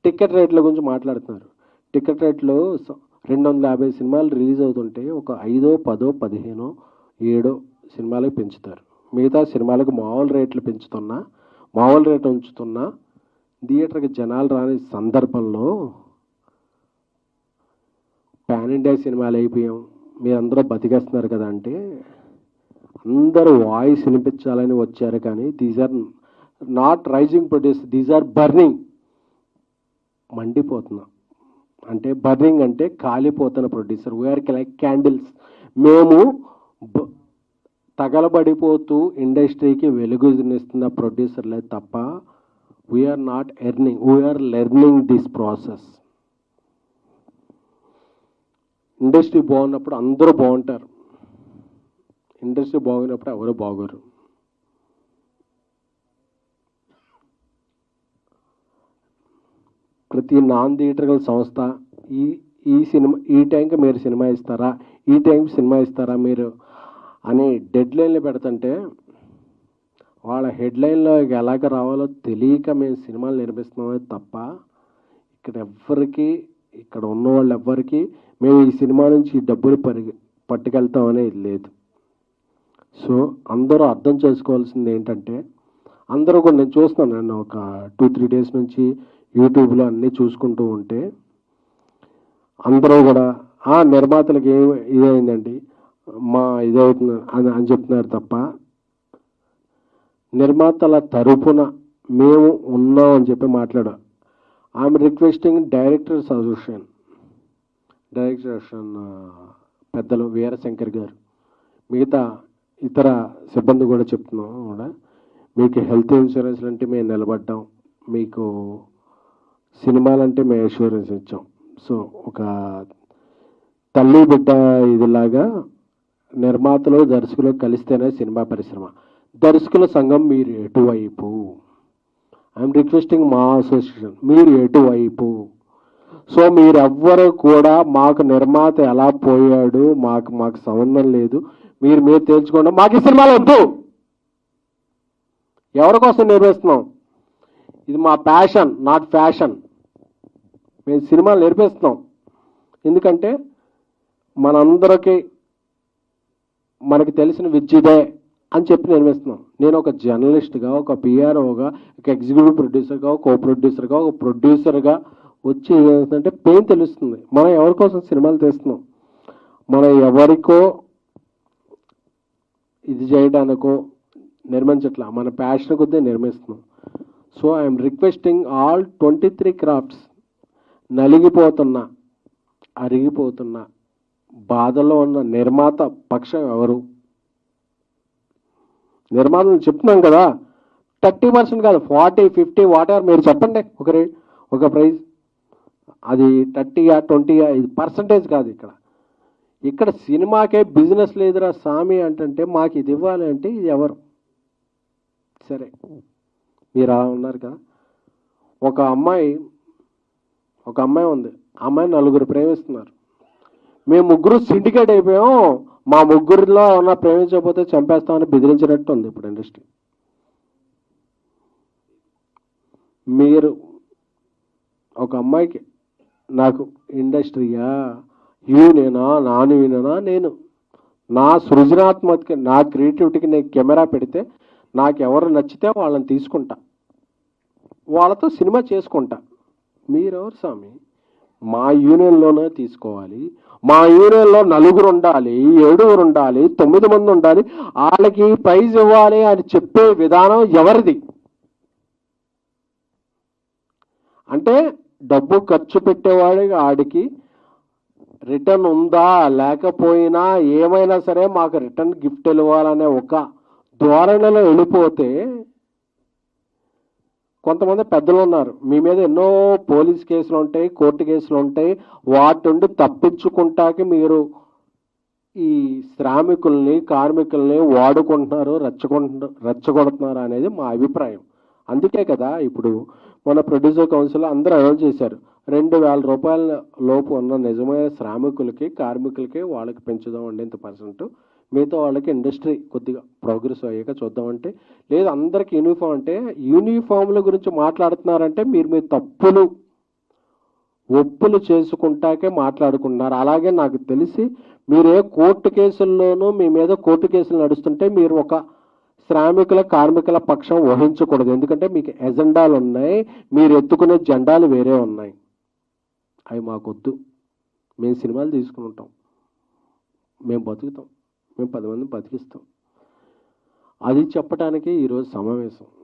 Ticket రేట్ల గురించి మాట్లాడుతున్నారు. టికెట్ రేట్లు 250 సినిమాలు రిలీజ్ అవుతుంటే ఒక 5, 10, 15, 7 సినిమాలకు పెంచుతారు. మిగతా సినిమాలకు మామూలు రేట్లు పెంచుతున్నా, మామూలు రేటు ఉంచుతున్నా థియేటర్కి జనాలు రాని సందర్భంలో పాన్ ఇండియా సినిమాలు అయిపోయాం, మీరందరూ బతికేస్తున్నారు కదా అంటే అందరూ వాయిస్ వినిపించాలని వచ్చారు. కానీ these are not rising producer, these are burning. మండిపోతున్నా అంటే బర్నింగ్ అంటే కాలిపోతున్న ప్రొడ్యూసర్. We're like candles. మేము తగలబడిపోతూ ఇండస్ట్రీకి వెలుగునిస్తున్న ప్రొడ్యూసర్లే తప్ప we're not earning, we're learning this process. Industry బాగున్నప్పుడు అందరూ బాగుంటారు, ఇండస్ట్రీ బాగున్నప్పుడు ఎవరు బాగోరు. ప్రతి నాన్ థియేటర్కల్ సంస్థ ఈ టైంకి మీరు సినిమా ఇస్తారా, ఈ టైంకి సినిమా ఇస్తారా మీరు అని డెడ్లైన్లు పెడుతుంటే వాళ్ళ హెడ్లైన్లో ఎలాగ రావాలో తెలియక మేము సినిమాలు నిర్మిస్తున్నామే తప్ప ఇక్కడ ఉన్న వాళ్ళు ఎవ్వరికి మేము ఈ సినిమా నుంచి డబ్బులు పట్టుకెళ్తామనేది లేదు. సో అందరూ అర్థం చేసుకోవాల్సింది ఏంటంటే, అందరూ కూడా నేను చూస్తున్నాను, నేను ఒక 2-3 డేస్ నుంచి యూట్యూబ్లో అన్నీ చూసుకుంటూ ఉంటే అందరూ కూడా నిర్మాతలకు ఇదైందండి మా ఇదవుతుంది అని చెప్తున్నారు తప్ప నిర్మాతల తరపున మేము ఉన్నాం అని చెప్పి మాట్లాడాం. ఐఎమ్ రిక్వెస్టింగ్ డైరెక్టర్ అసోసియేషన్ పెద్దలు వీరశంకర్ గారు, మిగతా ఇతర సిబ్బంది కూడా చెప్తున్నాం కూడా, మీకు హెల్త్ ఇన్సూరెన్స్ అంటే మేము నిలబడ్డాం, మీకు సినిమాలంటే మేము ఇన్సూరెన్స్ ఇచ్చాం. సో ఒక తల్లి బిడ్డ ఇదిలాగా నిర్మాతలు దర్శకులు కలిస్తేనే సినిమా పరిశ్రమ. దర్శకుల సంఘం మీరు ఎటువైపు? ఐఎమ్ రిక్వెస్టింగ్ మా అసోసియేషన్, మీరు ఎటువైపు? సో మీరెవ్వరు కూడా మాకు నిర్మాత ఎలా పోయాడు మాకు సంబంధం లేదు, మీరు తేల్చుకోండి, మాకు ఈ సినిమాలు వద్దు. ఎవరి కోసం నిర్మిస్తున్నాం? ఇది మా ప్యాషన్, నాట్ ఫ్యాషన్. మేము సినిమాలు నిర్మిస్తున్నాం ఎందుకంటే మనందరికీ మనకి తెలిసిన విద్యదే అని చెప్పి నిర్మిస్తున్నాం. నేను ఒక జర్నలిస్ట్గా, ఒక పిఆర్ఓగా, ఒక ఎగ్జిక్యూటివ్ ప్రొడ్యూసర్గా, ఒక కో ప్రొడ్యూసర్గా, ఒక ప్రొడ్యూసర్గా వచ్చి ఏంటంటే పెయిన్ తెలుస్తుంది. మనం ఎవరి కోసం సినిమాలు తీస్తున్నాం, మనం ఎవరికో ఇది చేయడానికో నిర్మించట్లా, మన ప్యాషన్ కొద్దీ నిర్మిస్తున్నాం. So I'm requesting all 23 crafts, నలిగిపోతున్న అరిగిపోతున్న బాధలో ఉన్న నిర్మాత పక్షం ఎవరు? నిర్మాతలు చెప్తున్నాం కదా, 30% కాదు, 40, 50 వాటెవర్ మీరు చెప్పండి ఒక ప్రైజ్. అది 30, 20 ఇది పర్సంటేజ్ కాదు. ఇక్కడ సినిమాకే బిజినెస్ లేదురా సామి అంటే మాకు ఇది ఇవ్వాలి అంటే ఇది ఎవరు? సరే మీరు అలా ఉన్నారు కదా. ఒక అమ్మాయి ఉంది, అమ్మాయి 4 ప్రేమిస్తున్నారు, మేము 3 సిండికేట్ అయిపోయాం, మా 3లో ఏమన్నా ప్రేమించకపోతే చంపేస్తామని బెదిరించినట్టు ఉంది ఇప్పుడు ఇండస్ట్రీ. మీరు ఒక అమ్మాయికి నాకు ఇండస్ట్రీయా, యూనేనా, నాన్ యూనేనా, నేను నా సృజనాత్మక నా క్రియేటివిటీకి నేను కెమెరా పెడితే నాకు ఎవరు నచ్చితే వాళ్ళని తీసుకుంటా, వాళ్ళతో సినిమా చేసుకుంటా. మీరెవరు స్వామి? మా యూనియన్లోనే తీసుకోవాలి, మా యూనియన్లో 4 ఉండాలి, 7 ఉండాలి, 9 మంది ఉండాలి, వాళ్ళకి ప్రైజ్ ఇవ్వాలి అని చెప్పే విధానం ఎవరిది? అంటే డబ్బు ఖర్చు పెట్టేవాడికి ఆడికి రిటర్న్ ఉందా లేకపోయినా ఏమైనా సరే మాకు రిటర్న్ గిఫ్ట్ ఇవ్వాలనే ఒక ధోరణిలో వెళ్ళిపోతే, కొంతమంది పెద్దలు ఉన్నారు, మీ మీద ఎన్నో పోలీస్ కేసులు ఉంటాయి, కోర్టు కేసులు ఉంటాయి, వాటి నుండి తప్పించుకుంటాకి మీరు ఈ శ్రామికుల్ని కార్మికుల్ని వాడుకుంటున్నారు, రెచ్చగొడుతున్నారు అనేది మా అభిప్రాయం. అందుకే కదా ఇప్పుడు మన ప్రొడ్యూసర్ కౌన్సిల్ అందరూ అనౌన్స్ చేశారు, 2,000 రూపాయల లోపు ఉన్న నిజమైన శ్రామికులకి కార్మికులకి వాళ్ళకి పెంచుదామండి ఇంత %, మిగతా వాళ్ళకి ఇండస్ట్రీ కొద్దిగా ప్రోగ్రెస్ అయ్యాక చూద్దామంటే, లేదు అందరికి యూనిఫామ్ అంటే యూనిఫామ్ల గురించి మాట్లాడుతున్నారంటే మీరు తప్పులు ఒప్పులు చేసుకుంటాకే మాట్లాడుకున్నారు. అలాగే నాకు తెలిసి మీరే కోర్టు కేసుల్లోనూ మీ మీద కోర్టు కేసులు నడుస్తుంటే మీరు ఒక శ్రామికుల కార్మికుల పక్షం వహించకూడదు. ఎందుకంటే మీకు ఎజెండాలు ఉన్నాయి, మీరు ఎత్తుకునే జెండాలు వేరే ఉన్నాయి. అవి మాకొద్దు. మేము సినిమాలు తీసుకుని ఉంటాం, మేము బతుకుతాం, మేము 10 మందిని బతికిస్తాం. అది చెప్పడానికి ఈరోజు సమావేశం.